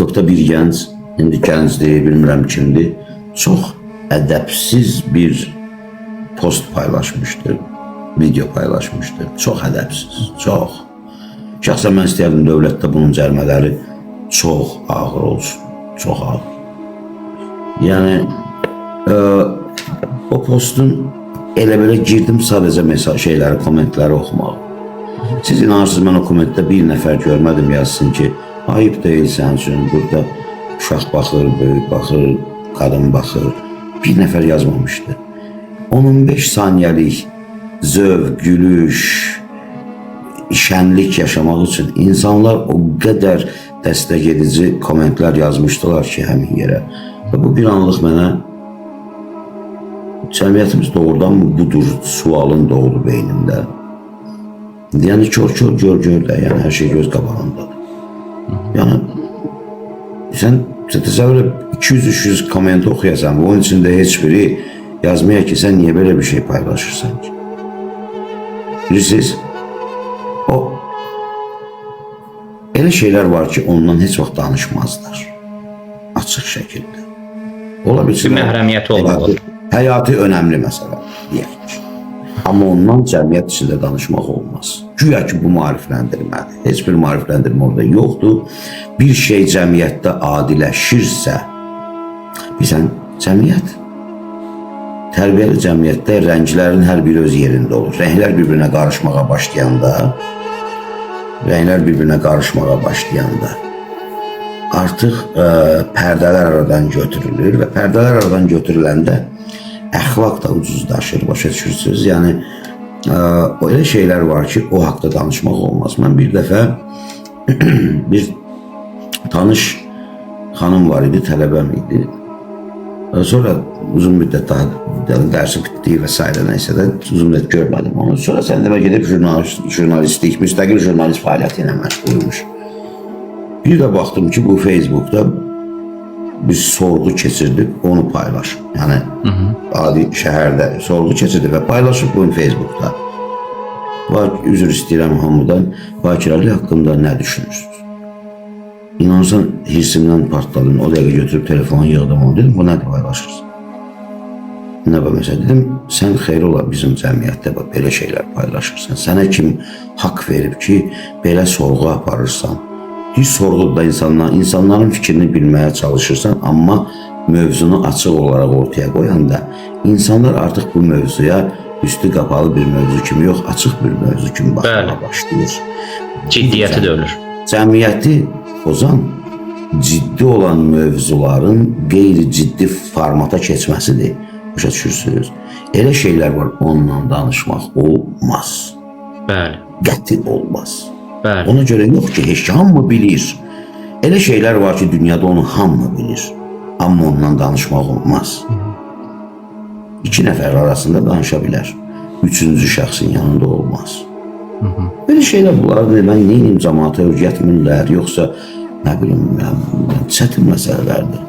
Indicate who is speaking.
Speaker 1: TikTokda bir gənc, indi gəncdir, bilmirəm kimdir, çox ədəbsiz bir post paylaşmışdır, video paylaşmışdır. Çox ədəbsiz, çox. Şəxsən mən istəyərdim dövlətdə bunun cərimələri çox ağır olsun, çox ağır. Yəni, o postun elə belə girdim sadəcə mesaj şeyləri, kommentləri oxumağa. Siz inanırsınız, mən o kommentdə bir nəfər görmədim yazsın ki, ayıb deyil sənin üçün, burada uşaq baxır, böyük baxır, qadın baxır. Bir nəfər yazmamışdı. 15 saniyəlik zövq, gülüş, şənlik yaşamaq üçün insanlar o qədər dəstək edici kommentlər yazmışdılar ki, həmin yerə. Və bu bir anlıq mənə cəmiyyətimiz doğrudan mı budur sualın doğdu beynimdə. Yəni kör-kör gör də, yəni hər şey göz qabağındadır. Yəni sən təsəvvür 200-300 komment oxuyasan, bunun içində heç biri yazmaya ki, sən niyə belə bir şey paylaşırsan ki? Bilirsiniz, o elə şeylər var ki, ondan heç vaxt danışmazlar. Açıq şəkildə. Ola bilsin.
Speaker 2: Bir məhrəmiyyəti olmalı.
Speaker 1: Həyati önəmli məsələ, deyək ki. Amma ondan cəmiyyət içində danışmaq olmaz. Güya ki, bu maarifləndirmədir. Heç bir maarifləndirmə orada yoxdur. Bir şey cəmiyyətdə adiləşirsə, bilsən, cəmiyyət, tərbiyəli cəmiyyətdə rənglərin hər biri öz yerində olur. Rənglər bir-birinə qarışmağa başlayanda, artıq pərdələr aradan götürülür və pərdələr aradan götürüləndə əxlaq da ucuzlaşır, başa düşürsünüz. Yəni, elə şeylər var ki, o haqda danışmaq olmaz. Mən bir dəfə bir tanış xanım var idi, tələbəm idi. Sonra uzun müddət daha dərsi bitdi və s. neysə də uzun müddət görmədim onu. Sonra səndəmə gedib jurnalistlik, müstəqil jurnalist fəaliyyəti ilə məşğulmuş. Bir də baxdım ki, bu Facebook'da biz sorğu keçirdik, onu paylaşıb. Yəni, adi şəhərdə sorğu keçirdik və paylaşıb bunu Facebook'da. Üzr istəyirəm hamıdan, bakirəli haqqında nə düşünürsünüz? İnanırsan, hirsimdən partladım, o dəqiqə götürüb telefonu yığdım onu, dedim, bu nədir paylaşırsın? Nə bu məsələ? Dedim, sən xeyr ola bizim cəmiyyətdə belə şeylər paylaşırsan. Sənə kim haqq verib ki, belə sorğu aparırsan? Düz sorğuda insanların fikrini bilməyə çalışırsan, amma mövzunu açıq olaraq ortaya qoyanda insanlar artıq bu mövzuya üstü qapalı bir mövzu kimi yox, açıq bir mövzu kimi baxmağa başlayır.
Speaker 2: Ciddiyyəti də ölür.
Speaker 1: Cəmiyyəti pozan ciddi olan mövzuların qeyri-ciddi formata keçməsidir. Başa düşürsünüz. Elə şeylər var, onunla danışmaq olmaz.
Speaker 2: Bəli.
Speaker 1: Qəti olmaz.
Speaker 2: Bəli.
Speaker 1: Ona görə yox ki, heç hamı bilir. Elə şeylər var ki, dünyada onu hamı bilir. Amma ondan danışmaq olmaz. İki nəfər arasında danışa bilər. Üçüncü şəxsin yanında olmaz. Belə şeylər bunlar, mən neyim, cəmaata öyrətmirlər, yoxsa nə bilim, çətin məsələlərdir.